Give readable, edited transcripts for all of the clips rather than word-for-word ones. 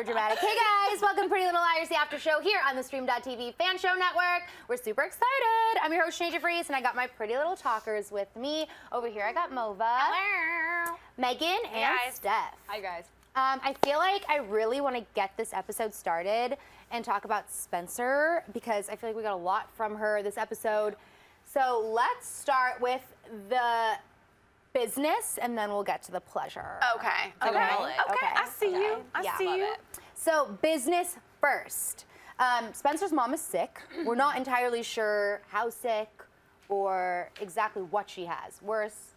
dramatic. Hey guys, welcome to Pretty Little Liars, the after show here on the Stream.tv Fan Show Network. We're super excited. I'm your host, Sinead de Vries, and I got my pretty little talkers with me. Over here, I got Mova. Hello. Megan and Steph. Hi, guys. I feel like I really want to get this episode started and talk about Spencer because I feel like we got a lot from her this episode. So let's start with the business and then we'll get to the pleasure. Okay. Okay. I see you. I see you. So business first. Spencer's mom is sick. We're not entirely sure how sick or exactly what she has. Worse.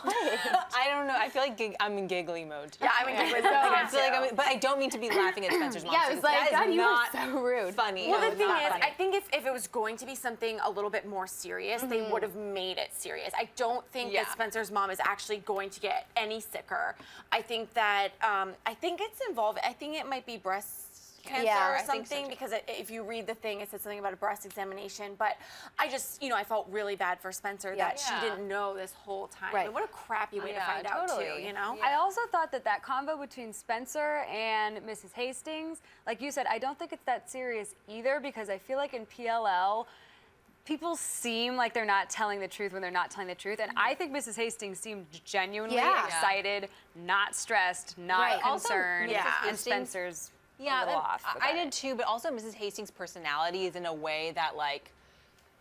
What? I don't know. I feel like I'm in giggly mode. Yeah, I'm in giggly mode. I feel like but I don't mean to be laughing at Spencer's mom. Yeah, I was like, God, you were so rude. Funny. Well, No, the thing is, funny. I think if it was going to be something a little bit more serious, they would have made it serious. I don't think that Spencer's mom is actually going to get any sicker. I think that, I think it's involved, I think it might be breast cancer or something, because if you read the thing, it said something about a breast examination. But I just, I felt really bad for Spencer that she didn't know this whole time. Right. And what a crappy way to find out, too, I also thought that convo between Spencer and Mrs. Hastings, like you said, I don't think it's that serious either, because I feel like in PLL, people seem like they're not telling the truth when they're not telling the truth. And I think Mrs. Hastings seemed genuinely excited, not stressed, not concerned. And Spencer's a little off. I did too, but also Mrs. Hastings' personality is in a way that, like,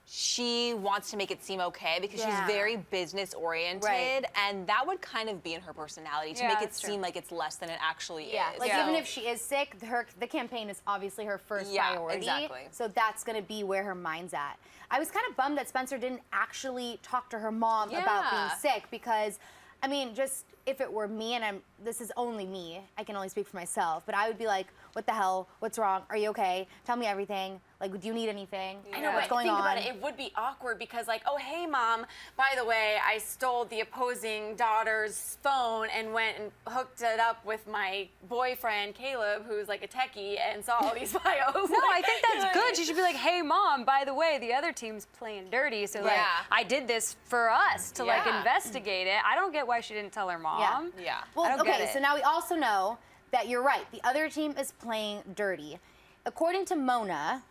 she wants to make it seem okay because she's very business oriented, and that would kind of be in her personality to make it seem like it's less than it actually is. Like even if she is sick, the campaign is obviously her first priority. Exactly. So that's going to be where her mind's at. I was kind of bummed that Spencer didn't actually talk to her mom about being sick because, I mean, just if it were me, and this is only me, I can only speak for myself, but I would be like, what the hell? What's wrong? Are you okay? Tell me everything. Like, do you need anything? I know, what's but going think on? about it, it would be awkward because, like, oh, hey, Mom, by the way, I stole the opposing daughter's phone and went and hooked it up with my boyfriend, Caleb, who's, like, a techie, and saw all these files. No, I think that's good. She should be like, hey, Mom, by the way, the other team's playing dirty, so, like, I did this for us to, like, investigate it. I don't get why she didn't tell her mom. Well, okay, so now we also know that you're right. The other team is playing dirty. According to Mona,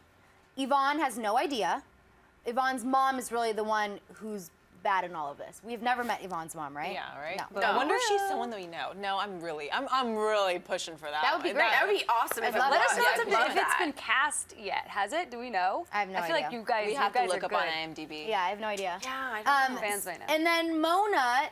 Yvonne has no idea. Yvonne's mom is really the one who's bad in all of this. We've never met Yvonne's mom, right? Yeah, right? No. But I wonder if she's someone that we know. No, I'm really pushing for that. That would be great. That would be awesome. Let Us know if if it's been cast yet. Has it? Do we know? I have no idea. I feel like you guys, we have to look are up good. on IMDb. Yeah, I have no idea. Yeah, I don't know. Fans might know. And then Mona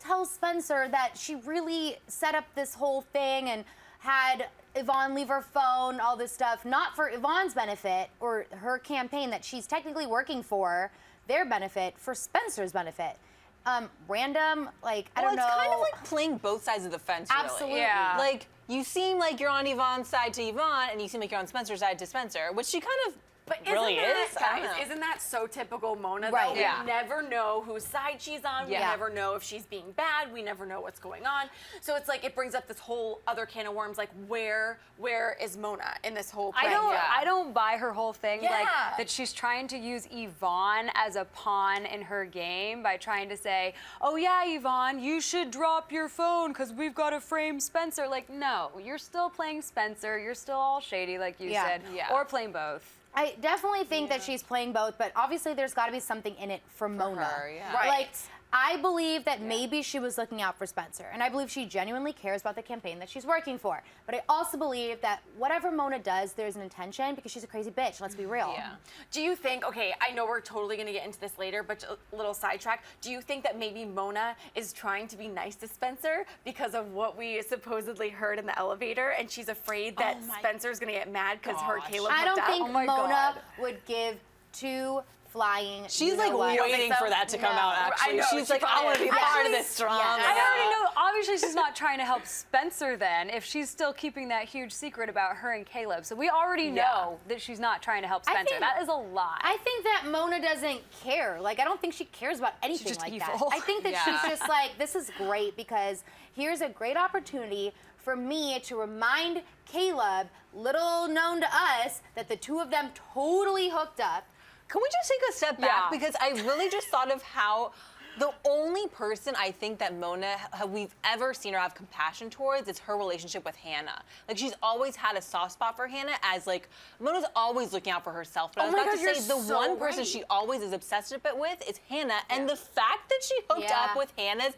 tells Spencer that she really set up this whole thing and had Yvonne leave her phone, all this stuff, not for Yvonne's benefit or her campaign that she's technically working for, their benefit, for Spencer's benefit. Random, like, I don't know. It's kind of like playing both sides of the fence, really. Absolutely. Yeah. Like, you seem like you're on Yvonne's side to Yvonne, and you seem like you're on Spencer's side to Spencer, which she kind of really is. Guys, isn't that so typical Mona? Right. Though? We never know whose side she's on. We never know if she's being bad. We never know what's going on. So it's like it brings up this whole other can of worms. Like where is Mona in this whole play? I don't buy her whole thing. Like that she's trying to use Yvonne as a pawn in her game by trying to say, oh yeah, Yvonne, you should drop your phone because we've got to frame Spencer. Like, no, you're still playing Spencer. You're still all shady, like you said, or playing both. I definitely think that she's playing both, but obviously there's got to be something in it for Mona. her, Right. Like, I believe that maybe she was looking out for Spencer, and I believe she genuinely cares about the campaign that she's working for. But I also believe that whatever Mona does, there's an intention because she's a crazy bitch. Let's be real. Yeah. Do you think, okay, I know we're totally going to get into this later, but a little sidetrack. Do you think that maybe Mona is trying to be nice to Spencer because of what we supposedly heard in the elevator, and she's afraid that Spencer's going to get mad because her Caleb I don't hooked up? think Mona would give two flying. She's like waiting for that to come out, actually. I know, She's like, I want to be part of this drama. I already know. Obviously, she's not trying to help Spencer then if she's still keeping that huge secret about her and Caleb. So we already know that she's not trying to help Spencer. That is a lie. I think that Mona doesn't care. Like, I don't think she cares about anything just like evil. that. I think that she's just like, this is great because here's a great opportunity for me to remind Caleb, little known to us, that the two of them totally hooked up. Can we just take a step back? Because I really just thought of how The only person I think that Mona, we've ever seen her have compassion towards is her relationship with Hanna. Like, she's always had a soft spot for Hanna, as like, Mona's always looking out for herself. But I was about to say, the one person she always is obsessed with is Hanna. And the fact that she hooked up with Hannah's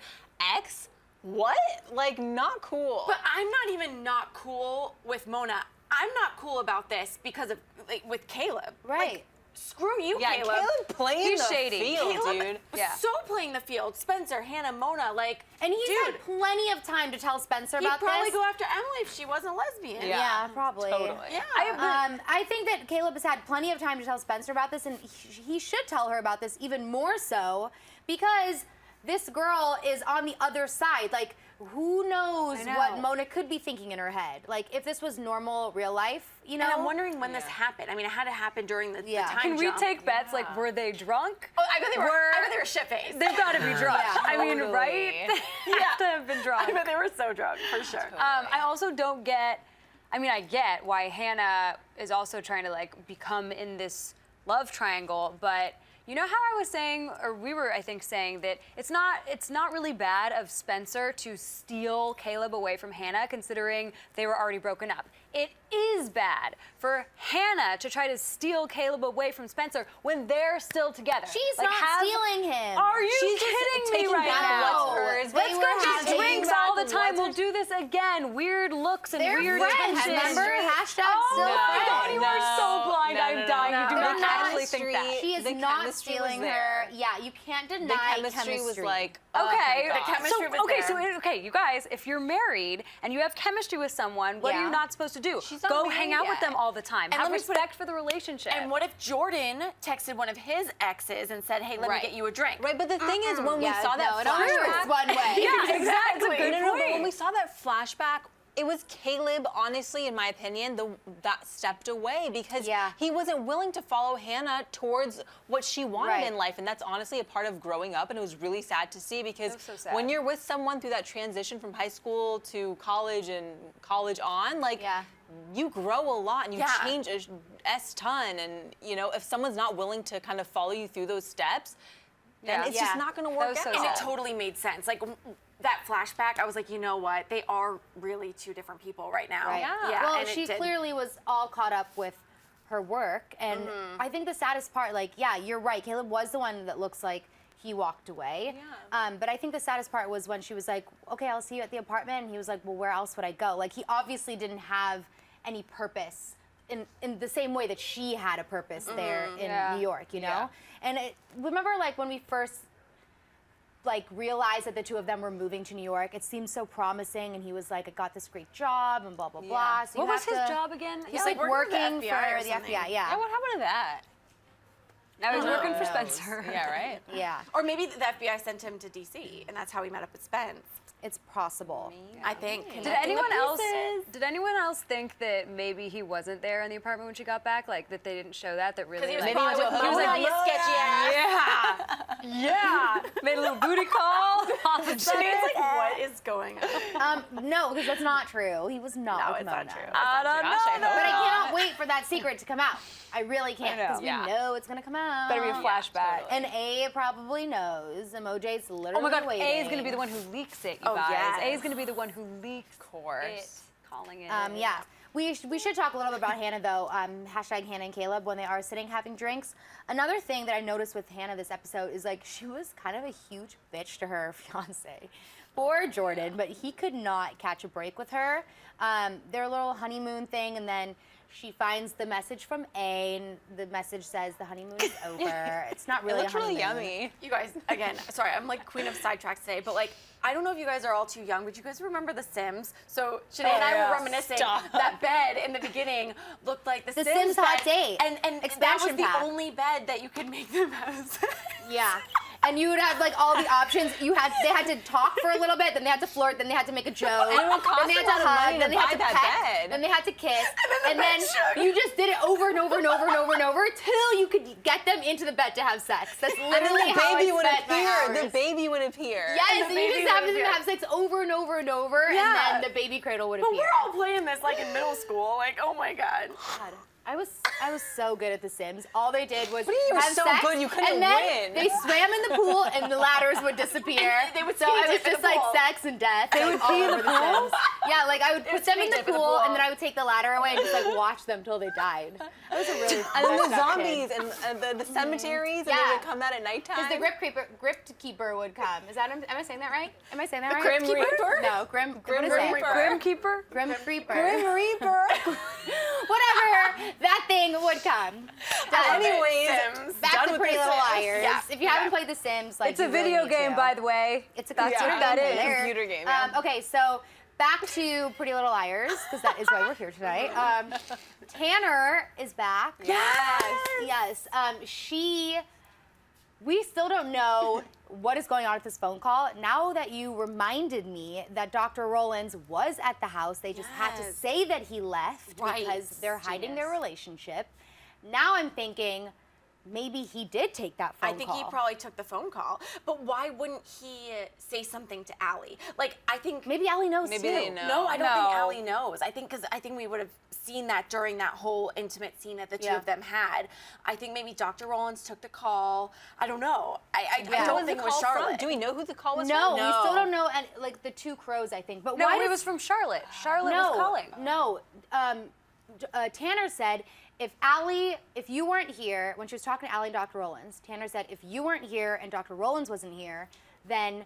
ex, what? Like, not cool. But I'm not even not cool with Mona. I'm not cool about this because of, like, with Caleb. Right. Like, screw you, yeah, Caleb. Caleb playing the shady. field, Caleb dude. so playing the field. Spencer, Hanna, Mona, like, And he's had plenty of time to tell Spencer he'd about probably this. go after Emily if she wasn't lesbian. Yeah, probably. Totally. Yeah. I think that Caleb has had plenty of time to tell Spencer about this, and he should tell her about this even more so, because this girl is on the other side. Like, who knows what Mona could be thinking in her head? Like, if this was normal, real life, you know? And I'm wondering when this happened. I mean, it had to happen during the time Can we jump. take bets? Like, were they drunk? Oh, I bet they were shit-faced. They've got to be drunk. I mean, Totally. right? They have to have been drunk. I bet they were so drunk, for sure. I also don't get, I mean, I get why Hanna is also trying to, like, become in this love triangle, but you know how I was saying, or we were, I think, saying that it's not really bad of Spencer to steal Caleb away from Hanna, considering they were already broken up. It is bad for Hanna to try to steal Caleb away from Spencer when they're still together. She's Like, not stealing him. Are you She's just kidding me taking right back now? what's hers. They Let's were go get having drinks back all the time. what's We'll hers. do this again. Weird looks and They're weird friends, tensions. remember? Hashtag Oh still my friends. God, you are so blind. I'm dying. You do no. not The actually think that. chemistry- She is the not chemistry was stealing her. there. Yeah, you can't deny The chemistry was like, Okay, oh my God. chemistry was there. okay, you guys, if you're married and you have chemistry with someone, what are Yeah. you not supposed to do? She's not Go married hang out with yet. them all the time. And Have let me put- respect for the relationship. And what if Jordan texted one of his exes and said, hey, let me Right. get you a drink? Right, but the thing is, when we Yeah, saw that no, it only flashback, works one way. yeah, exactly. No, no, but when we saw that flashback, it was Caleb, honestly, in my opinion, that stepped away because he wasn't willing to follow Hanna towards what she wanted in life. And that's honestly a part of growing up. And it was really sad to see because so sad. when you're with someone through that transition from high school to college and college on, like, you grow a lot and you change a ton. And, you know, if someone's not willing to kind of follow you through those steps, then it's just not going to work out. And it totally made sense. Like, that flashback, I was like, you know what? They are really two different people right now. Right. Yeah. Well, and she clearly was all caught up with her work. And I think the saddest part, like, yeah, you're right. Caleb was the one that looks like he walked away. But I think the saddest part was when she was like, okay, I'll see you at the apartment. And he was like, well, where else would I go? Like, he obviously didn't have any purpose in the same way that she had a purpose there in New York, you know? And remember, like, when we first like realized that the two of them were moving to New York, it seemed so promising, and he was like, I got this great job and blah blah blah. So what was his job again? He's like working for the FBI. Yeah, what happened to that? Now he's working for Spencer. Yeah, right? Yeah, Or maybe the FBI sent him to DC, and that's how he met up with Spence. it's possible. I think. Did anyone else think that maybe he wasn't there in the apartment when she got back? Like that they didn't show that really? He was Like, probably with Mona, sketchy ass. yeah, made a little booty call. All of a sudden. Sinead's like, what is going on? No, because that's not true. He was not No, with it's Mona. not true. I don't know. But I cannot wait for that secret to come out. I really can't, because we know it's gonna come out. Better be a flashback. And A probably knows. And OJ's literally Oh my God, waiting. A is gonna be the one who leaks it, you guys. yes. A is gonna be the one who leaks it, calling it. Yeah. We should talk a little bit about Hanna, though. Hashtag Hanna and Caleb, when they are sitting having drinks. Another thing that I noticed with Hanna this episode is, like, she was kind of a huge bitch to her fiance. Poor Jordan, but he could not catch a break with her. Their little honeymoon thing, and then she finds the message from A, and the message says the honeymoon is over. It's not really It looks a really honeymoon. yummy. You guys, again, sorry, I'm like queen of sidetracks today, but like, I don't know if you guys are all too young, but you guys remember The Sims? So Sinead and I were reminiscing that bed in the beginning looked like the Sims hot bed, date. and that was Expansion the pack. only bed that you could make them as. Yeah. And you would have like all the options. They had to talk for a little bit, then they had to flirt, then they had to make a joke, And it would cost then they had a lot to of hug, money then to they had buy to that peck, bed. then they had to kiss, then the and then bed shook. you just did it over and over and over and over and over till you could get them into the bed to have sex. That's And then literally the how baby I would spent my appear. The hours. baby would appear. Yes, And and the you baby just have would them appear. have sex over and over and over, Yeah. and then the baby cradle would But appear. we're all playing this like in middle school. Like, oh my God. I was so good at The Sims. All they did was What do you mean you were have so sex, good? You couldn't and then win. they swam in the pool and the ladders would disappear. They would so ski I was dip in just the like pool. sex and death. They like, would all pee in over the pool? Sims. Yeah, like I would put them in the dip in the pool pool. and then I would take the ladder away and just like watch them till they died. That was a really And then the messed up zombies kid. and the cemeteries, and Yeah. they would come out at nighttime. Because the grip keeper would come. Am I saying that right? Am I saying that right? Grim Reaper? No, Grim what is Reaper. it? Grim Keeper? Grim Reaper. Grim Reaper. Whatever, that thing would come. Anyways, Sims. Back done to with Pretty The Little Sims. Liars. Yeah. If you haven't played The Sims, like It's a you really video need game, to. by the way. It's a That's computer what that game. is. Computer game, yeah. Okay, so back to Pretty Little Liars, because that is why we're here tonight. Tanner is back. Yes. We still don't know what is going on with this phone call. Now that you reminded me that Dr. Rollins was at the house, they just had to Yes. say that he left Right. because they're hiding their relationship. Now I'm thinking maybe he did take that phone I call. think he probably took the phone call, but why wouldn't he say something to Allie? Like, I think Maybe Allie knows Maybe too. they know. No, I don't think No. Allie knows. I think we would have seen that during that whole intimate scene that the two Yeah. of them had. I think maybe Dr. Rollins took the call. I don't know. I Yeah. don't think it was Charlotte. Do we know who the call was No, from? we still don't know. And like the two crows, I think. But No, why it does- was from Charlotte. Charlotte no, was calling. No, Tanner said if you weren't here when she was talking to Allie and Dr. Rollins, Tanner said if you weren't here and Dr. Rollins wasn't here, then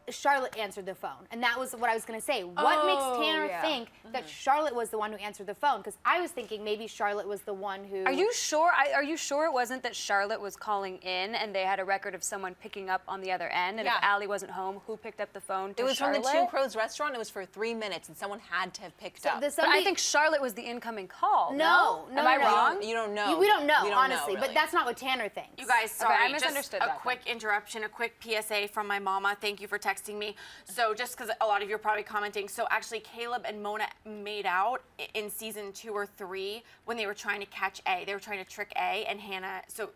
Charlotte answered the phone. And that was what I was going to say. What makes Tanner yeah. think that Charlotte was the one who answered the phone? Because I was thinking maybe Charlotte was the one who. Are you sure? Are you sure it wasn't that Charlotte was calling in and they had a record of someone picking up on the other end? And Yeah. if Allie wasn't home, who picked up the phone to It was Charlotte? from the Two Crows restaurant. It was for 3 minutes, and someone had to have picked up. Does But I somebody- think Charlotte was the incoming call. No, Am I no. wrong? You don't know. We don't know, We don't honestly. know, But really. that's not what Tanner thinks. You guys, sorry, I misunderstood just a that quick interruption, a quick PSA from my mama. Thank you for texting me. So just because a lot of you are probably commenting, so actually Caleb and Mona made out in season 2 or 3 when they were trying to catch A. They were trying to trick A and Hannah. So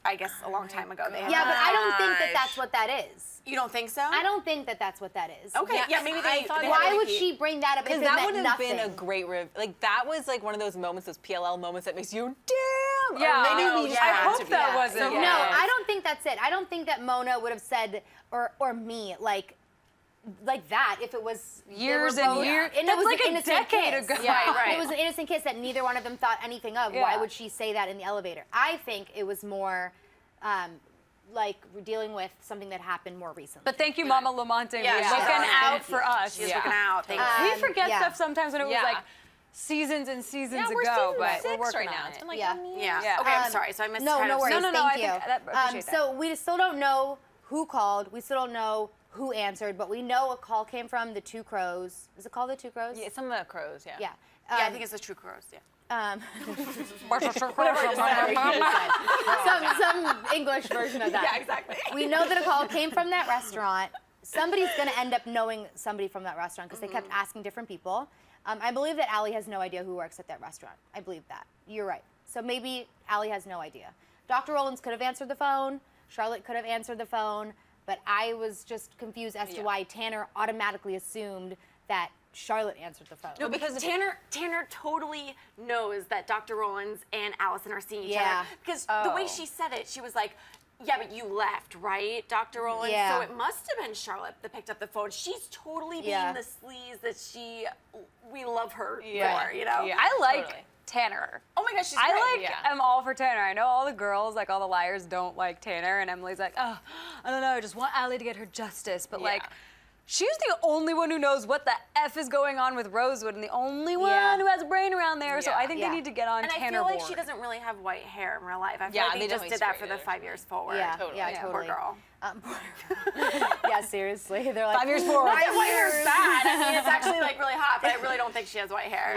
I guess a long time ago they had. Yeah, but I don't think that that's what that is. You don't think so? I don't think that that's what that is. Okay, yeah, maybe they. thought they that had Why a would repeat. she bring that up if Because it that meant would have nothing? been a great like that was like one of those moments, those PLL moments that makes you damn. Yeah. Or maybe Oh, we just yeah. had I to hope be. that Yeah. wasn't. So, No, Yeah. I don't think that's it. I don't think that Mona would have said, or me, like that if it was they Years were and both- years. And it That's was like an a innocent decade kiss. ago. Yeah, right. It was an innocent kiss that neither one of them thought anything of. Why Yeah. would she say that in the elevator? I think it was more like dealing with something that happened more recently. But thank you, Mama Lamontagne, Yeah, for she's looking on it. out Thank for you. us. She's looking out. Thanks. We forget yeah. stuff sometimes when it was Yeah. like seasons and seasons Yeah, we're ago, season but 6 we're working right now. on It's it. been like Yeah. 1 year. Yeah. Yeah. Okay, I'm sorry. So I missed. No, kind no of- worries. No, Thank I you. think that- I appreciate So we still don't know who called. We still don't know who answered, but we know a call came from the Two Crows. Is it called the Two Crows? Yeah, some of the crows. Yeah. Yeah. Yeah, I think it's the True Crows. Yeah. some English version of that. Yeah, exactly. We know that a call came from that restaurant. Somebody's going to end up knowing somebody from that restaurant because they kept asking different people. I believe that Allie has no idea who works at that restaurant. I believe that. You're right. So maybe Allie has no idea. Dr. Rollins could have answered the phone. Charlotte could have answered the phone. But I was just confused as to why Tanner automatically assumed that Charlotte answered the phone. No, because Tanner totally knows that Dr. Rollins and Allison are seeing each Yeah. other. Because the way she said it, she was like, yeah, but you left, right, Dr. Rollins? Yeah. So it must have been Charlotte that picked up the phone. She's totally being Yeah. the sleaze that we love her Yeah. for, you know? Yeah. I like Totally. Tanner. Oh my gosh, she's I great. like yeah. am all for Tanner. I know all the girls, like all the liars, don't like Tanner, and Emily's like, oh, I don't know, I just want Allie to get her justice. But like, she's the only one who knows what the F is going on with Rosewood, and the only one Yeah. who has a brain around there. So Yeah. I think Yeah. they need to get on And Tanner I feel like board. she doesn't really have white hair in real life. I feel Yeah, like they they just definitely did that for sprayed the it. 5 years forward. Yeah, Totally. yeah, Yeah. totally. Poor girl. Yeah, seriously. They're like 5 years forward. Not that white hair is bad. I mean, it's actually like really hot, but I really don't think she has white hair.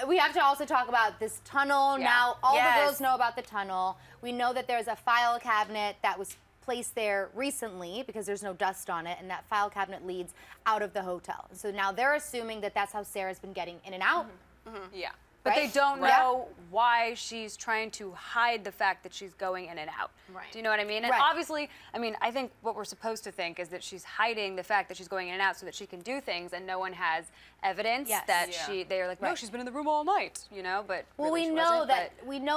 We have to also talk about this tunnel. Yeah. Now, all Yes. the girls know about the tunnel. We know that there's a file cabinet that was placed there recently because there's no dust on it, and that file cabinet leads out of the hotel. So now they're assuming that that's how Sarah's been getting in and out. Yeah. But right? they don't know why she's trying to hide the fact that she's going in and out. Right. Do you know what I mean? And Right. obviously, I mean, I think what we're supposed to think is that she's hiding the fact that she's going in and out so that she can do things, and no one has evidence Yes. that Yeah. they're like, no, Right. she's been in the room all night, you know? But Well, really we she know wasn't, that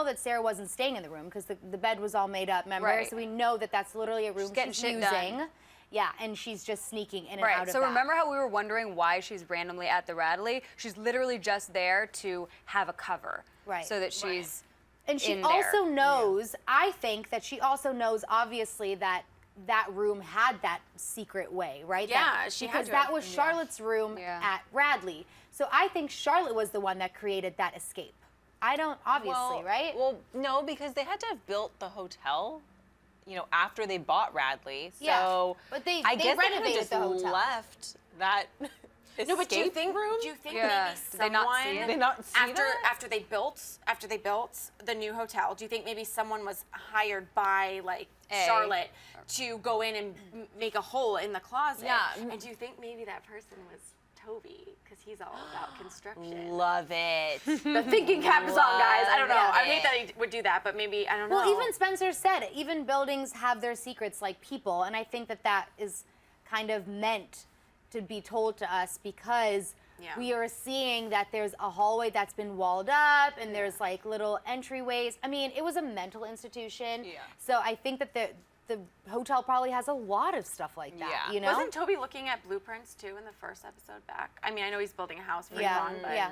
but- Sarah wasn't staying in the room because the bed was all made up, remember? Right. So we know that that's literally a room getting she's shit using. done. Yeah, and she's just sneaking in and Right. out of So that. remember how we were wondering why she's randomly at the Radley? She's literally just there to have a cover. Right. So that she's And she in there. also knows, I think that she also knows, obviously, that that room had that secret way, right? Yeah, she had because to that have- was Charlotte's room Yeah. at Radley. So I think Charlotte was the one that created that escape. I don't, obviously, right? Well, no, because they had to have built the hotel, you know, after they bought Radley. So Yeah, but they I guess they could have renovated just the hotel. left that No, but do you escape think room? Do you think Yeah. maybe Did they not see someone it? Did they not see after that? after they built the new hotel? Do you think maybe someone was hired by like A. Charlotte to go in and make a hole in the closet? Yeah. And do you think maybe that person was Toby because he's all about construction? Love it. The thinking cap is on, guys. I don't know. Love I hate it. that he would do that, but maybe I don't know. Well, even Spencer said, even buildings have their secrets like people, and I think that that is kind of meant to be told to us because Yeah. we are seeing that there's a hallway that's been walled up and there's like little entryways. I mean, it was a mental institution. Yeah. So I think that the hotel probably has a lot of stuff like that, Yeah. you know? Wasn't Toby looking at blueprints too in the first episode back? I mean, I know he's building a house for yeah, Yvonne, but yeah.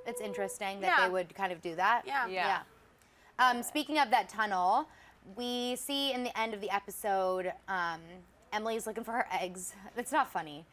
It's interesting that Yeah. they would kind of do that. Yeah. Yeah. Speaking of that tunnel, we see in the end of the episode, Emily's looking for her eggs. It's not funny.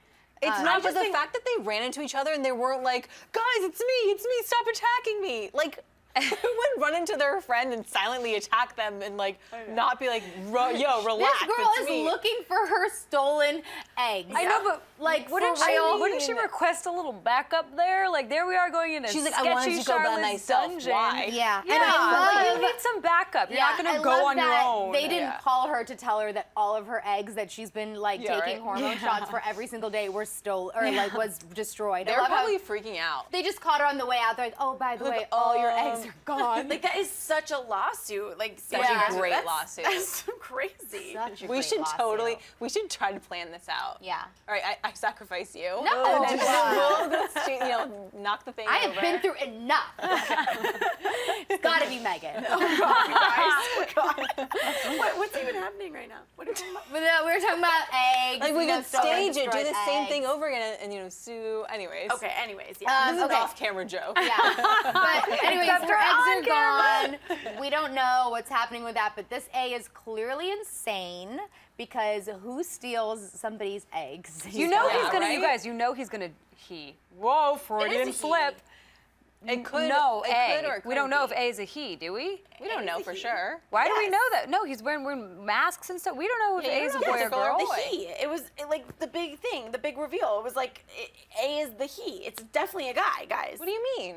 It's not just the think- fact that they ran into each other and they weren't like, guys, it's me, stop attacking me. Like, who would run into their friend and silently attack them and like not be like, yo, relax, This girl it's is me. looking for her stolen eggs. I know, but like, wouldn't for real? she request a little backup there? Like there we are going in a She's like, I sketchy wanted to go by Charlotte's myself. dungeon. Why? Yeah, Yeah, and I like, love. you need some backup. You're not I gonna go love on your that own. They didn't Yeah. call her to tell her that all of her eggs that she's been like Yeah, taking right? hormone shots for every single day were stolen or like was destroyed. I They're love how probably freaking out. they just caught her on the way out. They're like, oh, by the way, all your eggs are gone. like that is such a lawsuit. Like Such Yeah. a great that's, lawsuit. That's crazy. Such a We great should lawsuit. we should try to plan this out. Yeah. All right, I sacrifice you. No. And then we'll just, you know, knock the thing I over. have been through enough. It's got to be Megan. What's even happening right now? What are we talking about? But we were talking about eggs. Like we you know, could stolen, stage it, do destroyed the same thing eggs. over again, and you know, sue. Anyways. Okay, anyways, yeah. This is okay. an off-camera joke. Yeah. But anyways, Except her for on eggs are gone. We don't know what's happening with that, but this A is clearly insane because who steals somebody's eggs? You know Yeah, he's gonna. right? You guys, you know he's gonna. Whoa, Freudian he. slip. It could. No, it A. could or it We don't couldn't know if be. A is a he, do we? We don't know for sure. Why do we Yes. know that? No, he's wearing masks and stuff. We don't know if Yeah, you A is a don't know boy if or it's a girl girl. or The he. It was like the big thing, the big reveal. It was like A is the he. It's definitely a guy, guys. What do you mean?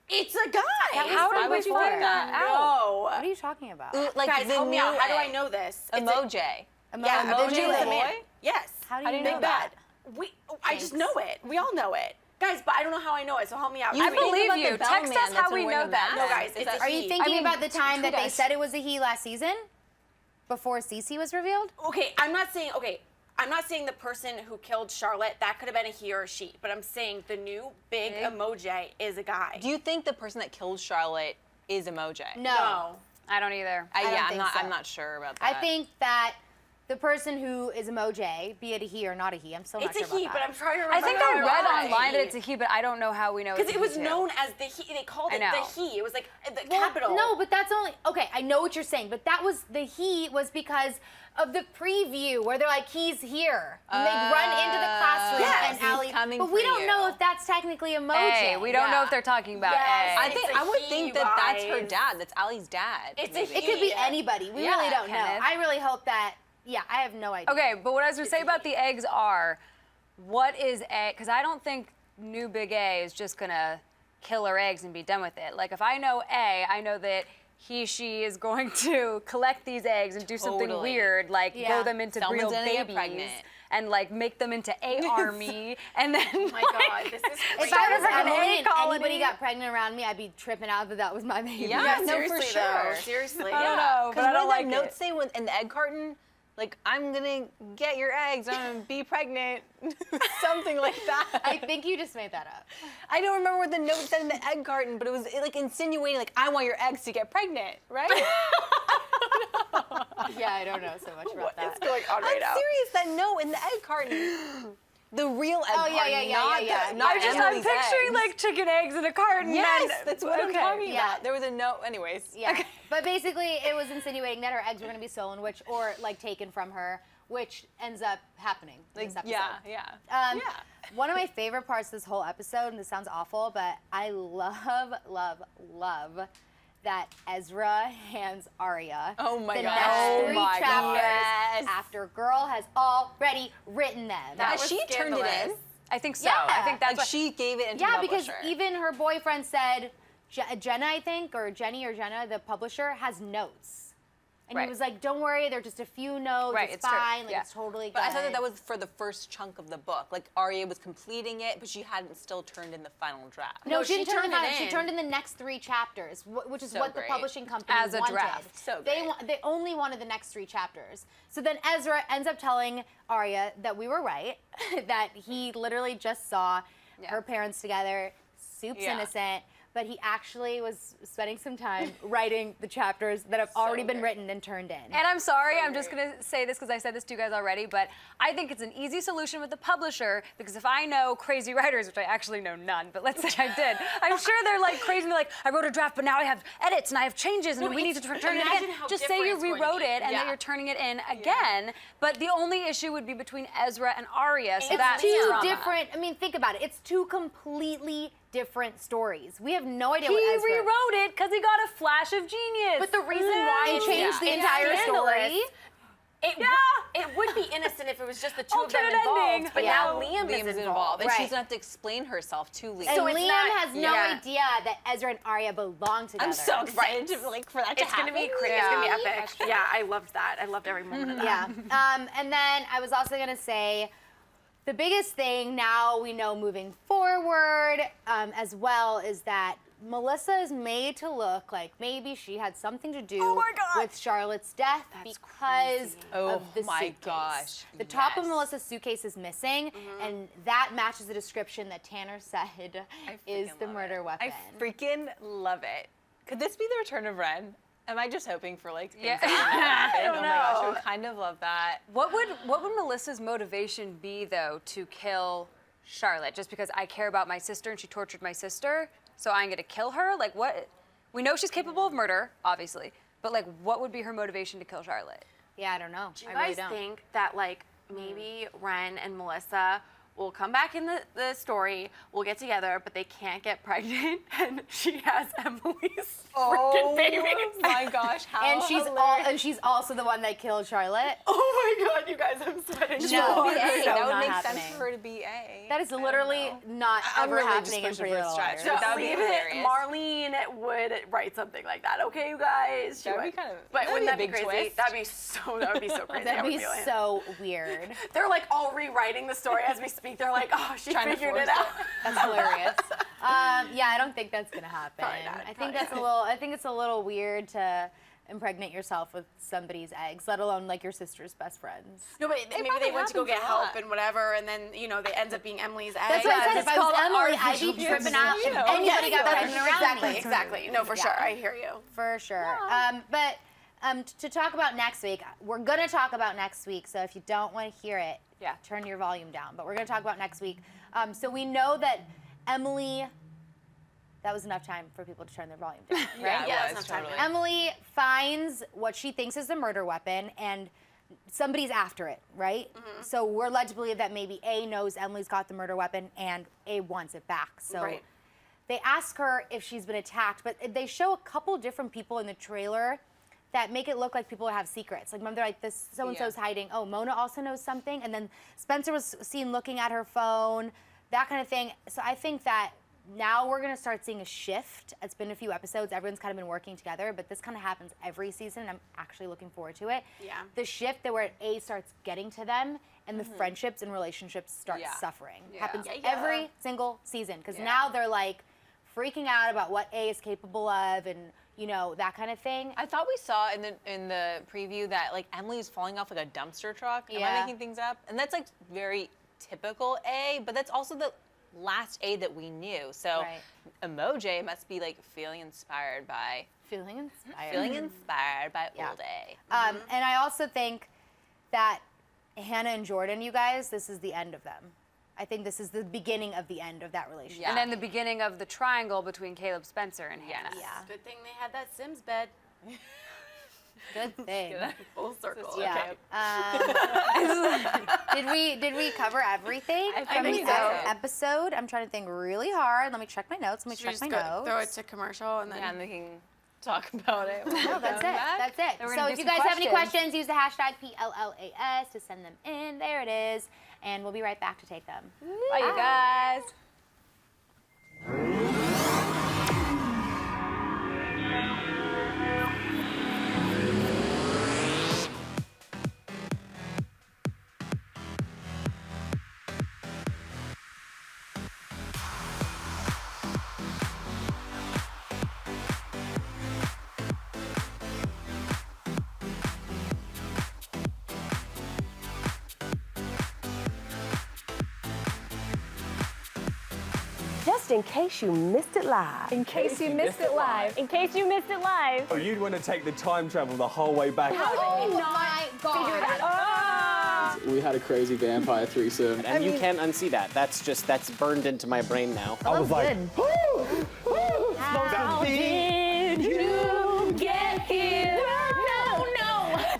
It's a guy. How Why did we would you find think that that? out? What are you talking about? Like Guys, the help me new out. How do A. I know this? It's a- Emoji. Yeah, Emoji the new is a A. boy? Yes. How do How you do know you know that? Big bad. I just know it. We all know it. Guys, but I don't know how I know it, so help me out. You I think believe about the you. bellman Text us that's how been we wearing know a that. mask. No, guys, Is it's that a Are you he. thinking I mean, about the time that they guys. said it was a he last season? Before Cece was revealed? Okay, I'm not saying the person who killed Charlotte, that could have been a he or a she, but I'm saying the new big emoji is a guy. Do you think the person that killed Charlotte is Emoji? No. I don't either. don't Yeah, think I'm so. not sure about that. I think that the person who is emoji, be it a he or not a he, I'm still not It's sure a about he, that. but I'm trying to I remember. think how I read why. online that it's a he, but I don't know how we know it's Because a it was he, too. known as the he. They called I it know. the he. It was like the Well, capital. No, but that's only okay. I know what you're saying, but that was the he was because of the preview where they're like he's here. And they run into the classroom Yes, and he's Allie. coming But we for don't you. know if that's technically emoji. A. We don't know if they're talking about Yes. A. I think It's a I would he, think you that that's her guys. dad. That's Allie's dad. It's a maybe. It could be Yeah. anybody. We Yeah, really don't know. Kenneth. I really hope that. Yeah, I have no idea. Okay, but what I was gonna say about the eggs are, what is A? Because I don't think new Big A is just gonna kill her eggs and be done with it. Like if I know A, I know that she is going to collect these eggs and do something Totally. weird, like Yeah. grow them into Someone's real gonna get babies. pregnant. and like make them into a army, and then Oh my God, this is If crazy. I was Freaking Emily A and colony. anybody got pregnant around me, I'd be tripping out that was my baby. Yeah, no, seriously for sure. though. Seriously. I don't know, but Because I what don't did like that note it. say in the egg carton? Like, I'm gonna get your eggs, I'm gonna be pregnant. Something like that. I think you just made that up. I don't remember what the note said in the egg carton, but it was like insinuating, like, I want your eggs to get pregnant, right? Yeah, I don't know so much about that. What's going on right I'm now? serious, that note in the egg carton. The real egg Oh, yeah, carton, yeah, yeah, not yeah, yeah. the not I'm I'm Emily's picturing eggs. like chicken eggs in a carton. Yes, and, that's what I'm talking yeah. about. There was a note, anyways. Yeah. Okay. But basically, it was insinuating that her eggs were going to be stolen, or like taken from her, which ends up happening in this episode. Yeah. Yeah. One of my favorite parts of this whole episode, and this sounds awful, but I love, love, love that Ezra hands Aria Oh my the God. next Oh 3 my chapters God. Yes. after Girl has already written them. Has was she turned it in? scandalous. I think so. Yeah. I think that's Like, what, she gave it into Yeah, the because publisher. even her boyfriend said, Jenna, I think, or Jenny or Jenna, the publisher, has notes. And Right. he was like, don't worry, they're just a few notes, Right, it's it's true. fine, like Yeah. it's totally good. But I thought that was for the first chunk of the book. Like, Aria was completing it, but she hadn't still turned in the final draft. No, she didn't turn turned it it in. She in. turned in the next 3 chapters, which is So what great. the publishing company As a wanted. draft. So They great. they only wanted the next 3 chapters. So then Ezra ends up telling Aria that we were right, that he literally just saw her parents together, soup's Yeah. innocent, but he actually was spending some time writing the chapters that have already been written and turned in. And I'm sorry, I'm just gonna say this because I said this to you guys already, but I think it's an easy solution with the publisher because if I know crazy writers, which I actually know none, but let's say I did, I'm sure they're like crazy and they're like, I wrote a draft, but now I have edits and I have changes and we need to turn it imagine again. how Just say you different it's going to rewrote be. it and that Yeah. you're turning it in again. But the only issue would be between Ezra and Aria, so It's that's two drama. different. I mean, think about it. It's 2 completely different stories. We have no idea He what Ezra. rewrote it because he got a flash of genius. But the reason why and it's changed the it's entire scandalous, story. It would be innocent if it was just the 2 of them Alternate involved. ending. But Yeah. now Liam Liam's is involved, and Right. she's gonna have to explain herself to Liam. And So it's Liam not- has no yeah. idea that Ezra and Arya belong together. I'm so excited for that to It's happen. gonna be crazy. It's gonna be epic. Yeah, I loved that. I loved every moment of that. Yeah. And then I was also going to say the biggest thing now we know moving forward as well is that Melissa is made to look like maybe she had something to do my God. with Charlotte's death because crazy. of the my suitcase. gosh, The top of yes. Melissa's suitcase is missing, and that matches the description that Tanner said is freaking the love murder it. weapon. I freaking love it. Could this be the return of Ren? Am I just hoping for like things Yeah. that will happen? I don't Oh my gosh, I know. would kind of love that. What would Melissa's motivation be though to kill Charlotte? Just because I care about my sister and she tortured my sister, so I'm gonna kill her? Like what? We know she's capable of murder, obviously, but like what would be her motivation to kill Charlotte? Yeah, I don't know. Do you I really guys don't. think that like maybe Ren and Melissa will come back in the story, we'll get together, but they can't get pregnant, and she has Emily's freaking babies? my gosh, how And she's also the one that killed Charlotte. Oh my God, you guys, I'm sweating. No. Be A. It's so That would not make happening. sense for her to be A. That is I don't literally know. not I'm ever really happening in just Pretty pushing for Little a stretch. Liars. Just That would be leave it. hilarious. Marlene would write something like that. Okay, you guys. She That'd be would. kind of- But that'd wouldn't that be be a big crazy? twist. That would be so crazy. That'd I be would like. so weird. They're like all rewriting the story as we speak. They're like, oh, she Trying to figured it force out. That's hilarious. Yeah, I don't think that's gonna happen. Probably not, I think probably that's a not. little. I think it's a little weird to impregnate yourself with somebody's eggs, let alone like your sister's best friends. No, but maybe probably they went to go happens get a help lot. and whatever, and then they ends up being Emily's egg. That's what I said. it's If I was called Emily, I'd artificial be tripping out if insemination. anybody got that's- pregnant around me. Exactly. No, for Yeah. sure. I hear you. For sure. But to talk about next week, we're going to talk about next week. So if you don't want to hear it, turn your volume down. But we're going to talk about next week. So we know that Emily, that was enough time for people to turn their volume down, right? Yeah, it it's not totally. Emily finds what she thinks is the murder weapon, and somebody's after it, right? So we're led to believe that maybe A knows Emily's got the murder weapon, and A wants it back. So Right. they ask her if she's been attacked, but they show a couple different people in the trailer that make it look like people have secrets. Like, remember, like, this so-and-so's hiding. Oh, Mona also knows something. And then Spencer was seen looking at her phone, that kind of thing. So I think that now we're gonna start seeing a shift. It's been a few episodes. Everyone's kind of been working together, but this kind of happens every season. And I'm actually looking forward to it. Yeah. The shift that where A starts getting to them and the friendships and relationships start suffering happens every single season because now they're like freaking out about what A is capable of and that kind of thing. I thought we saw in the preview that like Emily's falling off like a dumpster truck. Am I making things up? And that's like very typical A, but that's also the last A that we knew. So Emoji must be like feeling inspired by old A. And I also think that Hannah and Jordan, you guys, this is the end of them. I think this is the begining of the end of that relationship. And then the beginning of the triangle between Caleb Spencer and Hannah. Yeah. Good thing they had that Sims bed. Good thing. Full circle. Yeah. Okay. Did we cover everything from think the so. episode? I'm trying to think really hard. Let me check my notes. Should we just throw it to commercial and then And we can talk about it. No, that's it. That's it. Then we're So gonna if do you some guys have any questions. questions, use the hashtag PLLAS to send them in. There it is. And we'll be right back to take them. Bye, you guys. Just in case you missed it live. In case you missed it live. In case you missed it live. Oh, you'd want to take the time travel the whole way back. Oh my God. We had a crazy vampire threesome. And you can't unsee that. That's burned into my brain now. I was like, How did you get here? No.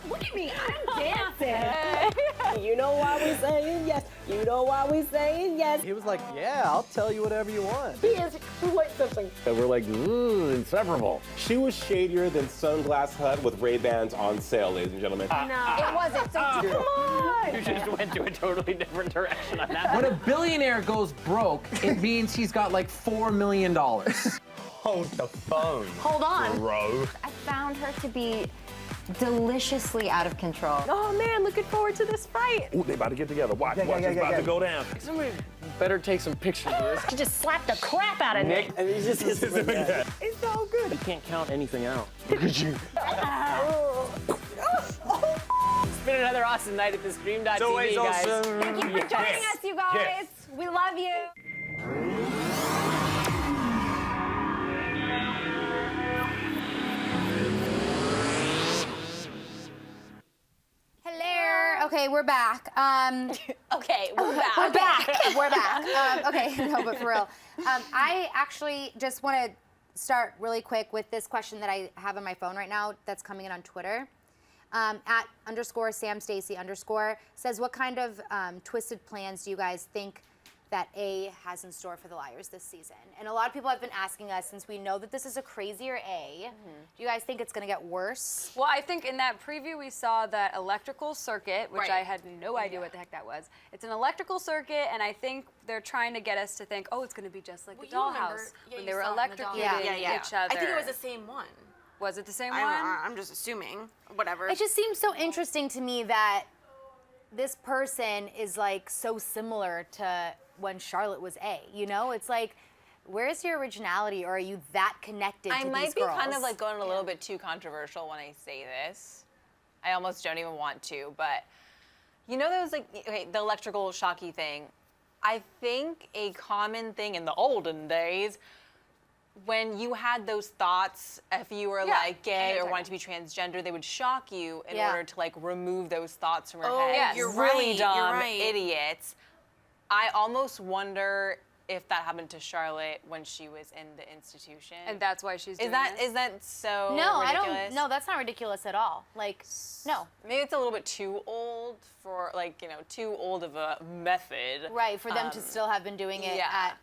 Look at me, I'm dancing. You know why we saying yes. You know why we saying yes. He was like, yeah, I'll tell you whatever you want. He is quite something. And we're like, inseparable. She was shadier than Sunglass Hut with Ray-Bans on sale, ladies and gentlemen. It wasn't. So come on. You just went to a totally different direction on that. When a billionaire goes broke, it means he's got like $4 million. Hold the phone. Hold on. Bro. I found her to be deliciously out of control. Oh man, looking forward to this fight. Ooh, they about to get together. Watch, it's about to go down. Somebody better take some pictures of this. She just slapped the crap out of Nick. And he's just It's so good. You can't count anything out. Look at you. It's been another awesome night at the Stream.tv, it's always guys. awesome. Thank you for joining us, you guys. Yes. We love you. Hello. Okay, we're back. Okay, we're back. We're back. We're back. Okay, no, but for real. I actually just want to start really quick with this question that I have on my phone right now that's coming in on Twitter. At _SamStacy_ says, what kind of twisted plans do you guys think that A has in store for the Liars this season? And a lot of people have been asking us, since we know that this is a crazier A, do you guys think it's going to get worse? Well, I think in that preview we saw that electrical circuit, which I had no idea what the heck that was. It's an electrical circuit, and I think they're trying to get us to think, oh, it's going to be just like the dollhouse when they were electrocuting each other. I think it was the same one. Was it the same one? I'm just assuming. Whatever. It just seems so interesting to me that this person is like so similar to when Charlotte was A. It's like, where's your originality, or are you that connected to these girls? I might be kind of like going a little bit too controversial when I say this. I almost don't even want to, but there was the electrical shocky thing. I think a common thing in the olden days, when you had those thoughts, if you were like gay or wanted to be transgender, they would shock you in order to like remove those thoughts from your head. yes. You're really right, dumb you're right. idiots. I almost wonder if that happened to Charlotte when she was in the institution. And that's why she's doing Is that so No, ridiculous? I don't. No, that's not ridiculous at all. Like, no. Maybe it's a little bit too old for too old of a method. Right, for them to still have been doing it at.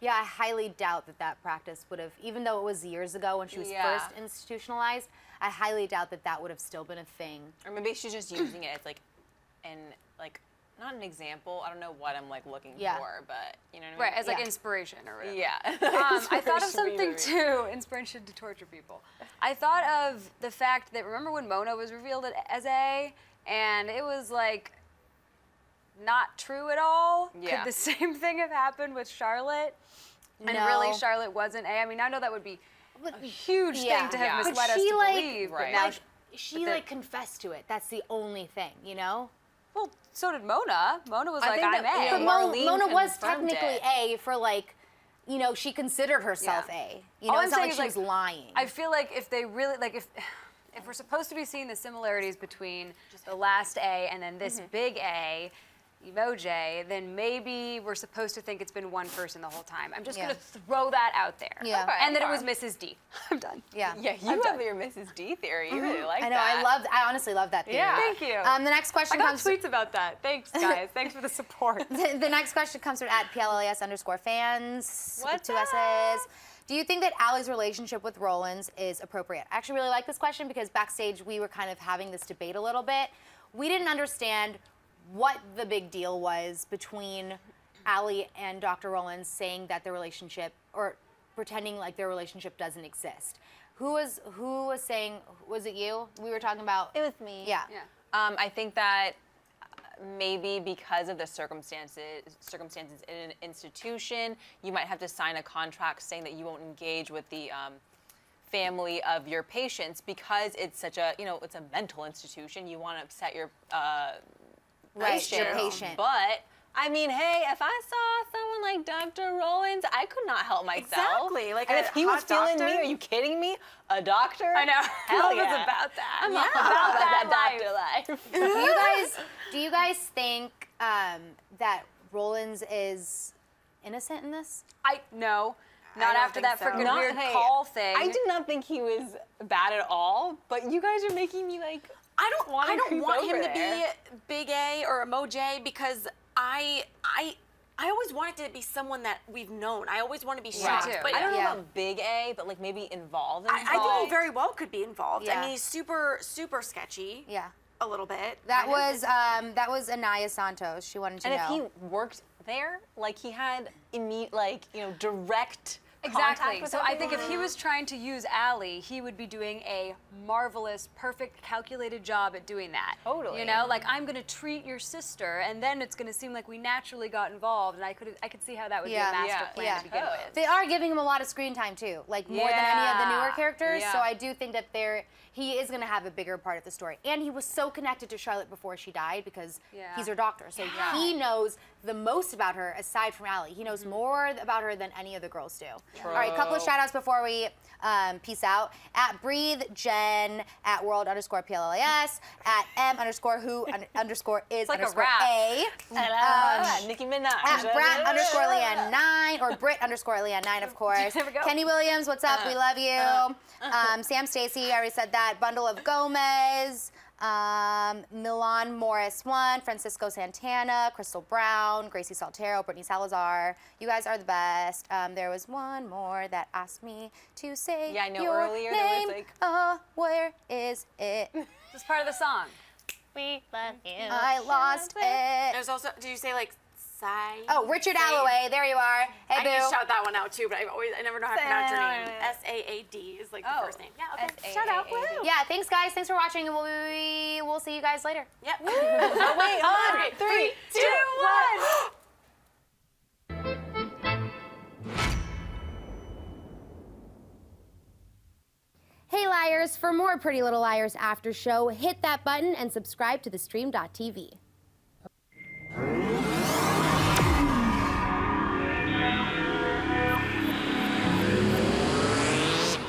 Yeah, I highly doubt that practice would have, even though it was years ago when she was first institutionalized, I highly doubt that would have still been a thing. Or maybe she's just using it as not an example. I don't know what I'm like looking Yeah. for, but you know what I mean? Right, as like inspiration or whatever. Yeah. I thought of something too, inspiration to torture people. I thought of the fact that, remember when Mona was revealed as A, and it was like not true at all? Yeah. Could the same thing have happened with Charlotte? And No. really Charlotte wasn't A? I mean, I know that would be a huge thing to have But misled us she, to like, believe, right. but now Like, she like confessed to it. That's the only thing, you know? well, so did Mona. Mona was I like, think I'm that- A. yeah, But Marlene Mona was confirmed technically it. A for like, you know, she considered herself Yeah. A. You know, All it's I'm not like saying she is, was lying. I feel like if they really, like if we're supposed to be seeing the similarities between the last A and then this big A, emoji, then maybe we're supposed to think it's been one person the whole time. I'm just Yeah. gonna throw that out there. Yeah. Okay, And that it fine. was Mrs. D. I'm done. yeah. Yeah, you have your Mrs. D theory. You really like I know. that. I honestly love that theory. Yeah. Thank you. The next I question got comes. tweets about that. Thanks, guys. Thanks for the support. The next question comes from @PLLAS_fans. What's Two S's. Do you think that Allie's relationship with Rollins is appropriate? I actually really like this question because backstage we were kind of having this debate a little bit. We didn't understand what the big deal was between Allie and Dr. Rollins saying that their relationship, or pretending like their relationship doesn't exist. Who was saying? Was it you? We were talking about. It was me. Yeah. Yeah. I think that maybe because of the circumstances in an institution, you might have to sign a contract saying that you won't engage with the family of your patients because it's such a, it's a mental institution. You want to upset your Right, your patient. But I mean, hey, if I saw someone like Dr. Rollins, I could not help myself. Exactly, like and a if he was hot feeling me, doctor. are you kidding me? A doctor? I know. Hell Love is yeah. about that. I'm all Yeah. about that Life. doctor life. Do you guys think that Rollins is innocent in this? No. Not don't after think that so. freaking Not- weird hey, call thing. I do not think he was bad at all, but you guys are making me like. I don't want creep him over to there. be big A or emoji because I always wanted to be someone that we've known. I always want to be shocked. too. But I don't know Yeah. about big A, but like maybe involved. I think he very well could be involved. Yeah. I mean, he's super sketchy. Yeah. A little bit. That was Anaya Santos. She wanted to And know. if he worked there, like he had direct Exactly. contact with So I think if everyone. he was trying to use Allie, he would be doing a marvelous, perfect, calculated job at doing that. Totally. You know, like I'm gonna treat your sister, and then it's gonna seem like we naturally got involved, and I could see how that would Yeah. be a master Yeah. plan Yeah. to begin with. They are giving him a lot of screen time too, like more than any of the newer Yeah. characters. Yeah. So I do think that he is going to have a bigger part of the story. And he was so connected to Charlotte before she died because Yeah. he's her doctor. So he knows the most about her aside from Allie. He knows more about her than any of the girls do. All right, a couple of shout outs before we peace out. @Breathe Jen, @World_PLLAS, @M_who_is_A. Nicki Minaj. @Brat_Leanne9 or Brit_Leanne9, of course. There we go. Kenny Williams, what's up? We love you. Sam Stacy, I already said that. Bundle of Gomez. Milan Morris 1, Francisco Santana, Crystal Brown, Gracie Saltero, Brittany Salazar. You guys are the best. There was one more that asked me to say Yeah, I know your earlier there was name. like- Where is it? This is part of the song. We love you. I lost it. There's also, did you say like Sai? Oh, Richard Alloway, there you are. Hey, I need to boo. shout that one out too, but I never know how to pronounce your name. Saad is like the first name. Yeah, okay. Shout out. Woo. Yeah, thanks guys. Thanks for watching, and we'll see you guys later. Yep. Oh, wait, hold on. 3, 2, 1. Hey liars, for more Pretty Little Liars after show, hit that button and subscribe to the stream.tv.